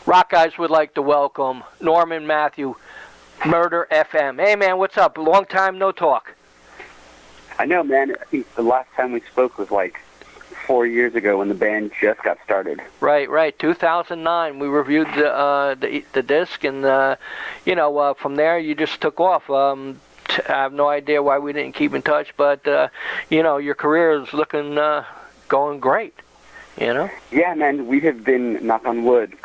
Rockeyez would like to welcome Norman Matthew, Murder FM. Hey, man, what's up? Long time no talk. I know, man. I think the last time we spoke was like 4 years ago when the band just got started. Right. 2009. We reviewed the disc, and from there you just took off. I have no idea why we didn't keep in touch, but your career is looking going great. Yeah, man. We have been, knock on wood,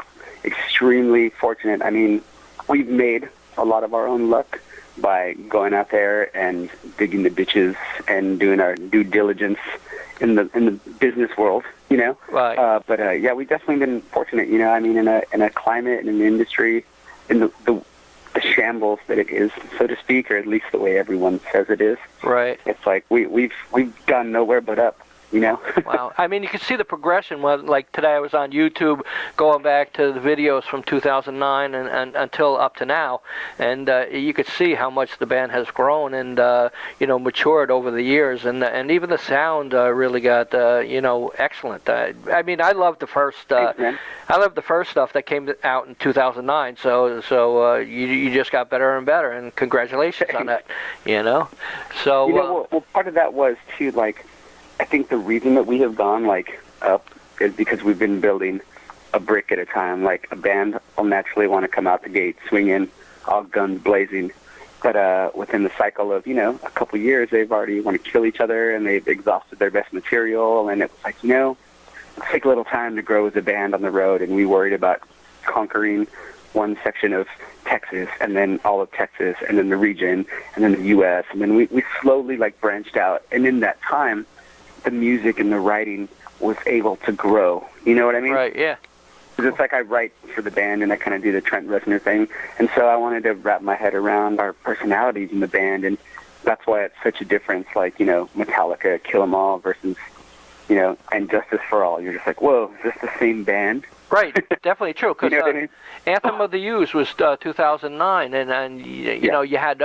extremely fortunate. I mean, we've made a lot of our own luck by going out there and digging the ditches and doing our due diligence in the business world, Right. But we've definitely been fortunate, I mean, in a climate and an industry, in the shambles that it is, so to speak, or at least the way everyone says it is. Right. It's like we've gone nowhere but up. Wow. I mean, you can see the progression. Like today I was on YouTube going back to the videos from 2009 and until up to now, and you could see how much the band has grown and matured over the years, and even the sound really got excellent. I mean, I love the first stuff that came out in 2009. So you just got better and better, and congratulations on that. So well, part of that was too, like, I think the reason that we have gone, like, up is because we've been building a brick at a time. Like, a band will naturally want to come out the gate swinging, all guns blazing. But within the cycle of, a couple years, they've already want to kill each other, and they've exhausted their best material. And it was like, let's take a little time to grow as a band on the road. And we worried about conquering one section of Texas, and then all of Texas, and then the region, and then the U.S. And then we slowly, like, branched out. And in that time, the music and the writing was able to grow. You know what I mean? Right, yeah. Because it's like I write for the band and I kind of do the Trent Reznor thing. And so I wanted to wrap my head around our personalities in the band. And that's why it's such a difference, like, Metallica, Kill 'Em All versus, and Justice for All. You're just like, whoa, is this the same band? Right, definitely true. Because what I mean? Anthem of the U's was 2009, and you had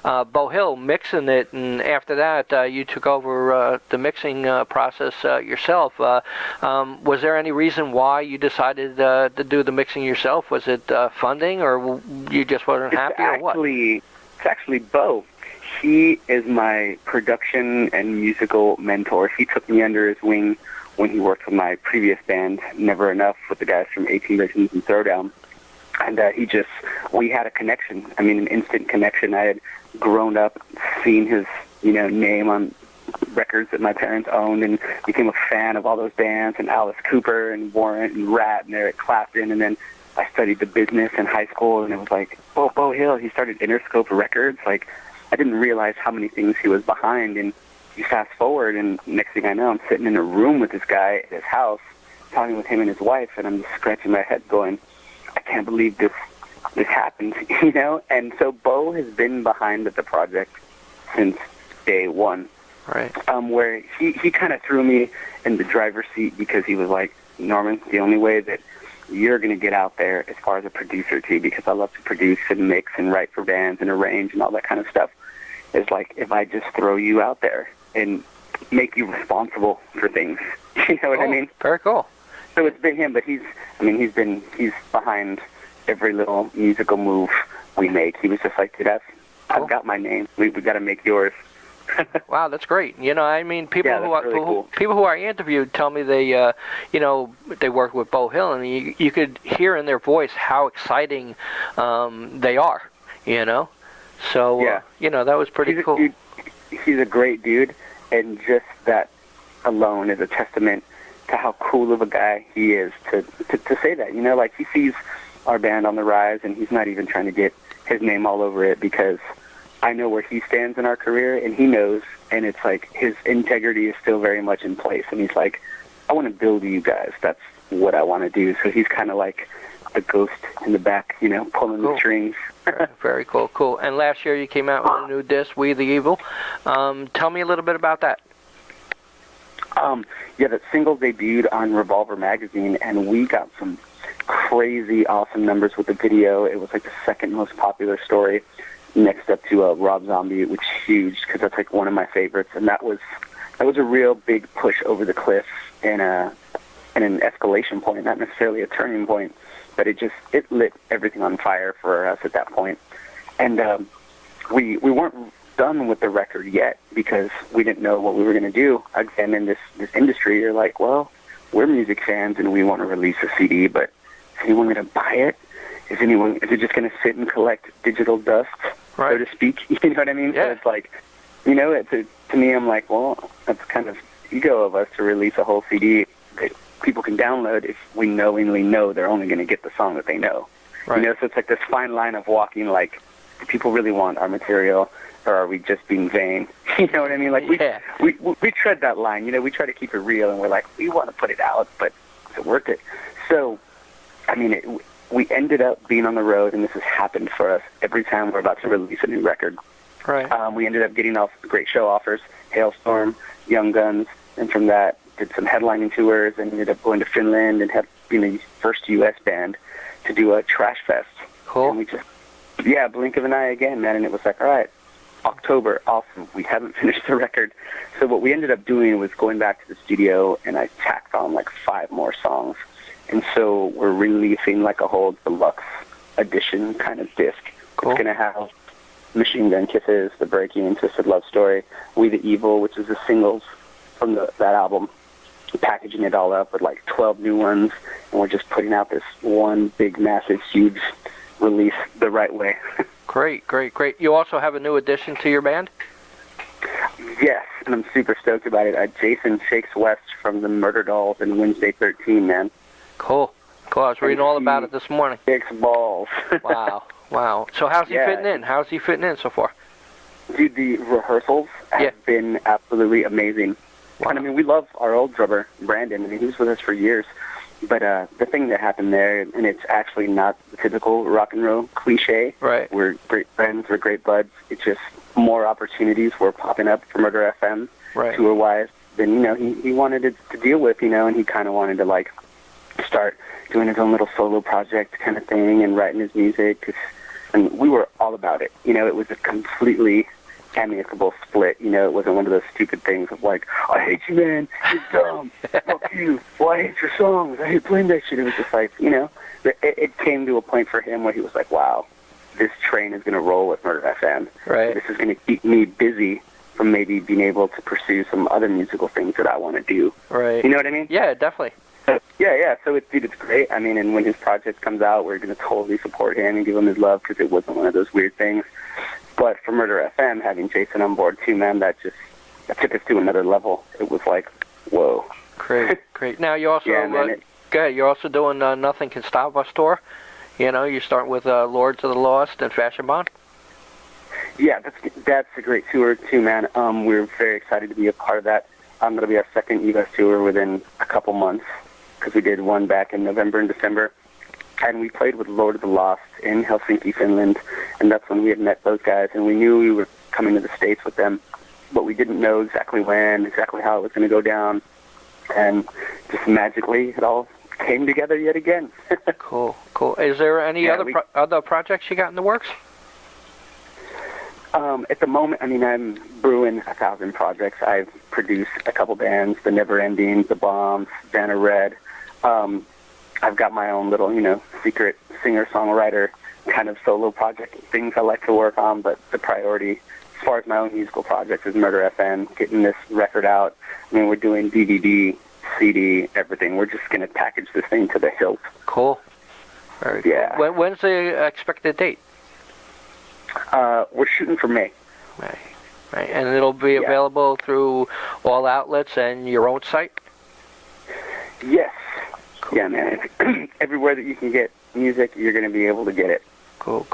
Bo Hill mixing it, and after that you took over the mixing process yourself. Was there any reason why you decided to do the mixing yourself? Was it funding, or you just wasn't happy, or what? It's actually Bo. He is my production and musical mentor. He took me under his wing when he worked with my previous band, Never Enough, with the guys from 18 Visions and Throwdown. And we had a connection. I mean, an instant connection. I had grown up, seen his, name on records that my parents owned, and became a fan of all those bands, and Alice Cooper and Warrant and Rat and Eric Clapton. And then I studied the business in high school, and it was like, oh, Bo Hill, he started Interscope Records. Like, I didn't realize how many things he was behind. And you fast forward, and next thing I know, I'm sitting in a room with this guy at his house, talking with him and his wife, and I'm just scratching my head going, I can't believe this happened, And so Bo has been behind the project since day one. Right. Where he kind of threw me in the driver's seat because he was like, Norman, the only way that you're going to get out there as far as a producer, too, because I love to produce and mix and write for bands and arrange and all that kind of stuff, is like, if I just throw you out there and make you responsible for things. You know what I mean? Very cool. So it's been him, but he's behind every little musical move we make. He was just like, dude, I've got my name. We got to make yours. Wow, that's great. I mean, people cool. People who I interviewed tell me they they worked with Bo Hill, and you could hear in their voice how exciting they are. So yeah. That was pretty cool. He's a great dude, and just that alone is a testament to how cool of a guy he is to say that. Like, he sees our band on the rise, and he's not even trying to get his name all over it, because I know where he stands in our career, and he knows, and it's like his integrity is still very much in place, and he's like, I want to build you guys. That's what I want to do. So he's kind of like the ghost in the back, pulling the strings. Very cool. And last year you came out with a new disc, We the Evil. Tell me a little bit about that. That single debuted on Revolver magazine, and we got some crazy awesome numbers with the video. It was like the second most popular story, next up to Rob Zombie, which is huge because that's like one of my favorites. And that was a real big push over the cliff, and an escalation point, not necessarily a turning point, but it lit everything on fire for us at that point. And we weren't done with the record yet because we didn't know what we were going to do. Again, in this industry, you're like, well, we're music fans and we want to release a CD, but is anyone going to buy it? Is it just going to sit and collect digital dust, so to speak? You know what I mean? Yeah. So it's like, to me, I'm like, well, that's kind of ego of us to release a whole CD that people can download if we knowingly know they're only going to get the song that they know. Right. So it's like this fine line of walking, like, do people really want our material, or are we just being vain? You know what I mean? Like, we tread that line. We try to keep it real, and we're like, we want to put it out, but is it worth it? So, I mean, we ended up being on the road, and this has happened for us every time we're about to release a new record. Right. We ended up getting off great show offers, Hailstorm, Young Guns, and from that did some headlining tours and ended up going to Finland and had been the first U.S. band to do a trash fest. Cool. And we just, blink of an eye again, man. And it was like, all right, October, awesome. We haven't finished the record. So what we ended up doing was going back to the studio, and I tacked on like 5 more songs. And so we're releasing like a whole deluxe edition kind of disc. Cool. It's going to have Machine Gun Kisses, The Breaking and Twisted Love Story, We the Evil, which is the singles from that album, packaging it all up with like 12 new ones, and we're just putting out this one big, massive, huge release the right way. Great. You also have a new addition to your band? Yes, and I'm super stoked about it. Jason Shakes West from the Murder Dolls and Wednesday 13, man. Cool. I was reading all about it this morning. Shakes balls. Wow. So how's he fitting in? How's he fitting in so far? Dude, the rehearsals have been absolutely amazing. Wow. And I mean, we love our old drummer, Brandon. I mean, he was with us for years. But the thing that happened there, and it's actually not the typical rock and roll cliche. Right. We're great friends. We're great buds. It's just more opportunities were popping up for Murder FM, tour-wise, than, he wanted to deal with, and he kind of wanted to, like, start doing his own little solo project kind of thing and writing his music. And we were all about it. It was a completely amicable split. It wasn't one of those stupid things of like, I hate you, man. You're dumb. Fuck you. Well, I hate your songs. I hate playing that shit. It was just like, it came to a point for him where he was like, wow, this train is going to roll with Murder FM. Right. This is going to keep me busy from maybe being able to pursue some other musical things that I want to do. Right. You know what I mean? Yeah, definitely. Yeah. So it's great. I mean, and when his project comes out, we're going to totally support him and give him his love because it wasn't one of those weird things. But for Murder FM, having Jason on board too, man, that took us to another level. It was like, whoa. Great. Now you also you're also doing Nothing Can Stop Us tour. You start with Lords of the Lost and Fashion Bond. Yeah, that's a great tour too, man. We're very excited to be a part of that. That'll be our second U.S. tour within a couple months because we did one back in November and December. And we played with Lord of the Lost in Helsinki, Finland, and that's when we had met those guys. And we knew we were coming to the States with them, but we didn't know exactly when, exactly how it was going to go down. And just magically, it all came together yet again. Cool. Is there any other projects you got in the works? At the moment, I mean, I'm brewing 1,000 projects. I've produced a couple bands, The Never Ending, The Bombs, Vanna Red. I've got my own little, secret singer-songwriter kind of solo project things I like to work on, but the priority as far as my own musical projects is Murder FM, getting this record out. I mean, we're doing DVD, CD, everything. We're just going to package this thing to the hilt. Cool. Very cool. Yeah. When's the expected date? We're shooting for May. Right. And it'll be available through all outlets and your own site? Yes. Cool. Yeah, man. Everywhere that you can get music, you're going to be able to get it. Cool.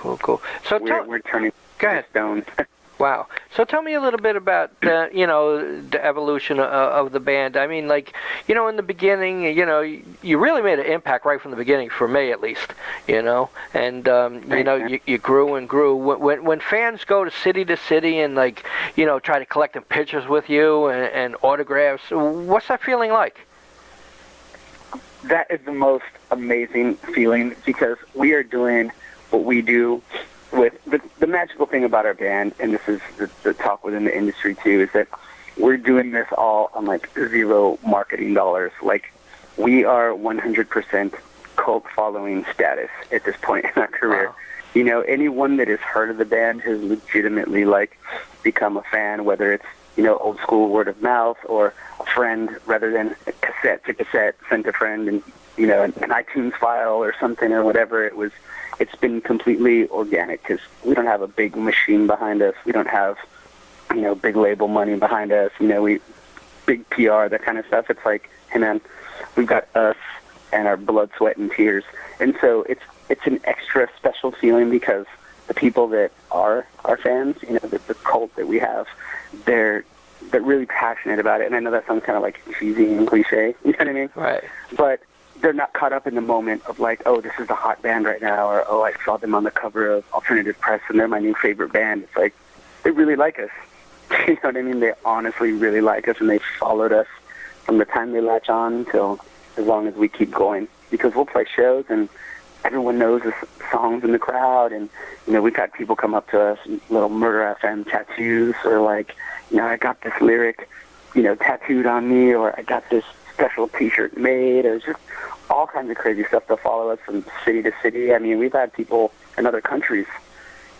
So we're turning stones. Wow. So tell me a little bit about the evolution of the band. I mean, in the beginning, you really made an impact right from the beginning, for me at least, and you grew and grew. When fans go to city and try to collect them pictures with you and autographs, what's that feeling like? That is the most amazing feeling because we are doing what we do with the magical thing about our band, and this is the talk within the industry too, is that we're doing this all on zero marketing dollars. we are 100% cult following status at this point in our career. Wow. You know, anyone that has heard of the band has legitimately, like, become a fan, whether it's, you know, old school word of mouth or a friend rather than a cassette to cassette, sent a friend and, you know, an iTunes file or something or whatever. It's been completely organic because we don't have a big machine behind us. We don't have, you know, big label money behind us. You know, big PR, that kind of stuff. It's like, hey man, we've got us and our blood, sweat, and tears. And so it's an extra special feeling because the people that are our fans, you know, the cult that we have, they're really passionate about it. And I know that sounds kind of like cheesy and cliche, you know what I mean? Right. But they're not caught up in the moment of like, oh, this is the hot band right now, or oh, I saw them on the cover of Alternative Press and they're my new favorite band. It's like, they really like us. You know what I mean? They honestly really like us, and they followed us from the time they latch on until as long as we keep going. Because we'll play shows, and everyone knows the songs in the crowd, and, you know, we've had people come up to us, little Murder FM tattoos, or like, you know, I got this lyric, you know, tattooed on me, or I got this special T-shirt made, or just all kinds of crazy stuff to follow us from city to city. I mean, we've had people in other countries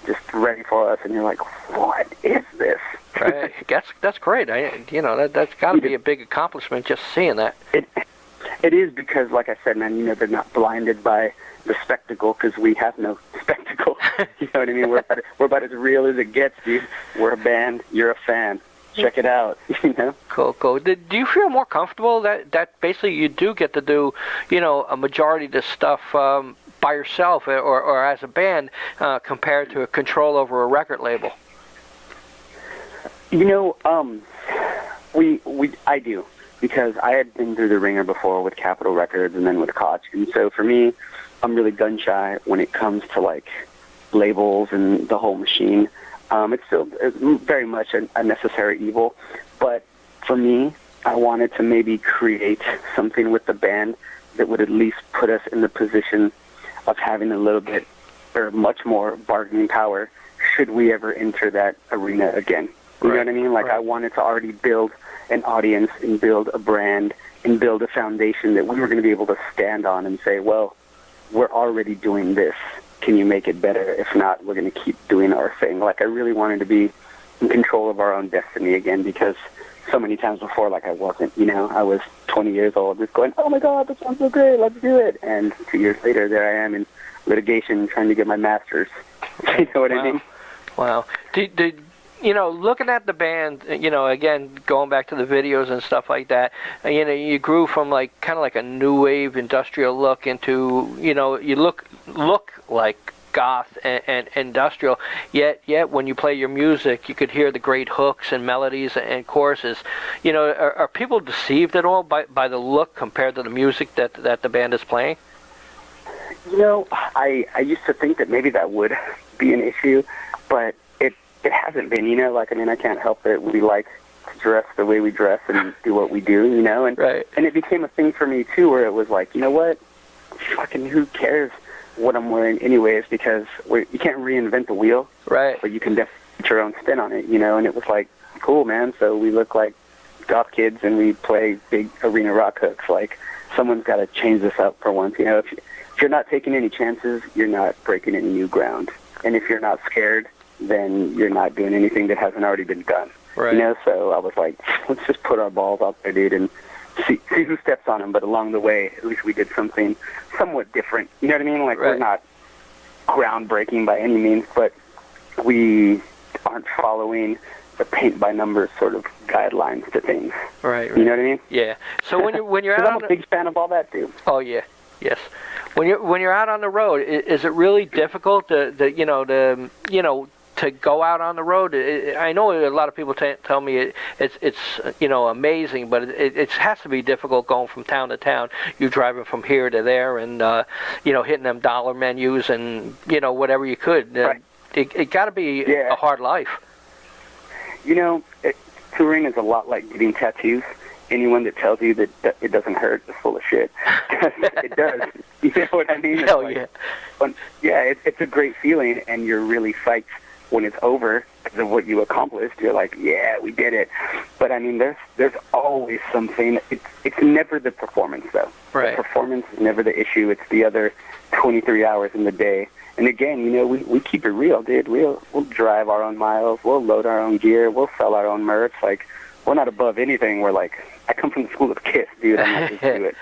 just ready for us, and you're like, what is this? Right. That's great. You know, that's got to be a big accomplishment just seeing that. It is because, like I said, man, you know, they're not blinded by the spectacle because we have no spectacle. You know what I mean? We're about as real as it gets, dude. We're a band. You're a fan. Check it out. You know? Cool. Do you feel more comfortable that basically you do get to do, you know, a majority of this stuff by yourself or as a band compared to a control over a record label? You know, I do, because I had been through the ringer before with Capitol Records and then with Koch, and so for me, I'm really gun shy when it comes to like labels and the whole machine. It's very much a necessary evil, but for me, I wanted to maybe create something with the band that would at least put us in the position of having a little bit or much more bargaining power should we ever enter that arena again. You know what I mean? Like, I wanted to already build an audience and build a brand and build a foundation that we were going to be able to stand on and say, well, we're already doing this. Can you make it better? If not, we're going to keep doing our thing. Like, I really wanted to be in control of our own destiny again, because so many times before, like, I wasn't, you know, I was 20 years old just going, oh my God, that sounds so great, let's do it. And 2 years later, there I am in litigation trying to get my master's. You know what I mean? Wow. You know, looking at the band, you know, again, going back to the videos and stuff like that, you know, you grew from like kind of like a new wave industrial look into, you know, you look like goth and industrial, yet when you play your music, you could hear the great hooks and melodies and choruses. You know, are people deceived at all by the look compared to the music that the band is playing? You know, I used to think that maybe that would be an issue, but it hasn't been, you know, like, I mean, I can't help it. We like to dress the way we dress and do what we do, you know, and it became a thing for me, too, where it was like, you know what, fucking who cares what I'm wearing anyways, because you can't reinvent the wheel, but you can definitely put your own spin on it, you know, and it was like, cool, man, so we look like goth kids and we play big arena rock hooks. Like, someone's got to change this up for once, you know. If you're not taking any chances, you're not breaking any new ground, and if you're not scared, then you're not doing anything that hasn't already been done. You know, so I was like, let's just put our balls out there, dude, and see who steps on them. But along the way, at least we did something somewhat different. You know what I mean? Like, we're not groundbreaking by any means, but we aren't following the paint-by-numbers sort of guidelines to things. Right. You know what I mean? Yeah. So when you're out, I'm a big fan of all that, too. Oh yeah. Yes. When you're out on the road, is it really difficult to go out on the road? I know a lot of people tell me it's you know, amazing, but it has to be difficult going from town to town. You driving from here to there, and you know, hitting them dollar menus and, you know, whatever you could. It got to be a hard life. You know, touring is a lot like getting tattoos. Anyone that tells you that it doesn't hurt is full of shit. It does. You know what I mean? Hell yeah. Yeah, it's a great feeling, and you're really psyched when it's over because of what you accomplished, you're like, yeah, we did it. But I mean, there's always something. It's never the performance though. Right. The performance is never the issue. It's the other 23 hours in the day. And again, you know, we keep it real, dude. We'll drive our own miles. We'll load our own gear. We'll sell our own merch. Like, we're not above anything. We're like, I come from the school of KISS, dude. I'm not just do it.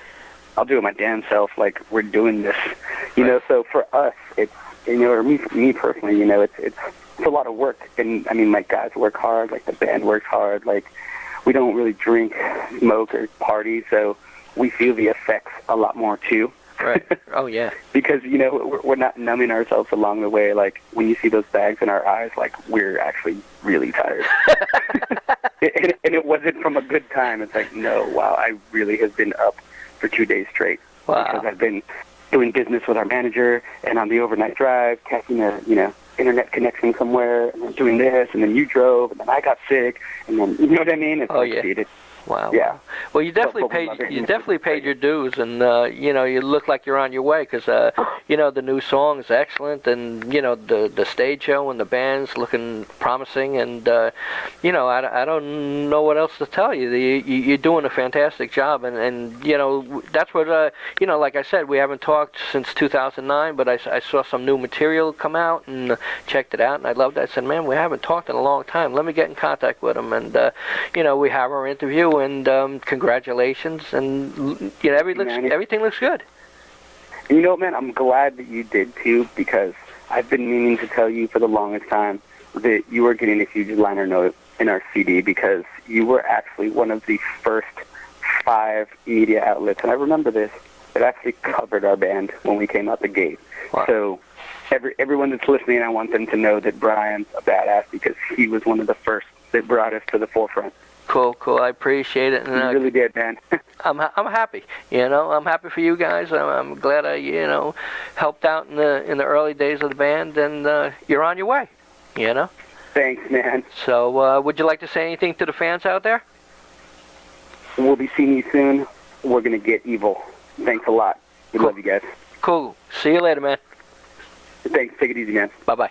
I'll do it my damn self. Like, we're doing this, you know. So for us, it's, you know, or me personally, you know, it's a lot of work. And I mean, like, guys work hard. Like, the band works hard. Like, we don't really drink, smoke, or party, so we feel the effects a lot more too. Right. Oh, yeah. Because, you know, we're not numbing ourselves along the way. Like, when you see those bags in our eyes, like, we're actually really tired. and it wasn't from a good time. It's like, no, wow, I really have been up for 2 days straight. Wow. Because I've been doing business with our manager and on the overnight drive, catching a, you know, internet connection somewhere, and then doing this, and then you drove, and then I got sick, and then, you know what I mean? It's like, yeah. dude, Wow. Yeah. Well, you definitely paid your dues, and you know, you look like you're on your way because you know, the new song is excellent, and you know, the stage show and the band's looking promising, and you know, I don't know what else to tell you. You're doing a fantastic job, and you know, that's what you know, like I said, we haven't talked since 2009, but I saw some new material come out and checked it out, and I loved it. I said, man, we haven't talked in a long time. Let me get in contact with them, and you know, we have our interview. And congratulations, and you know, everything looks good. And you know, man, I'm glad that you did too, because I've been meaning to tell you for the longest time that you were getting a huge liner note in our CD, because you were actually one of the first 5 media outlets, and I remember this, that actually covered our band when we came out the gate. Wow. So everyone that's listening, I want them to know that Brian's a badass, because he was one of the first that brought us to the forefront. Cool. I appreciate it. And, you really did, man. I'm happy. You know, I'm happy for you guys. I'm glad I, you know, helped out in the early days of the band, and you're on your way. You know. Thanks, man. So, would you like to say anything to the fans out there? We'll be seeing you soon. We're gonna get evil. Thanks a lot. We love you guys. Cool. See you later, man. Thanks. Take it easy, man. Bye-bye.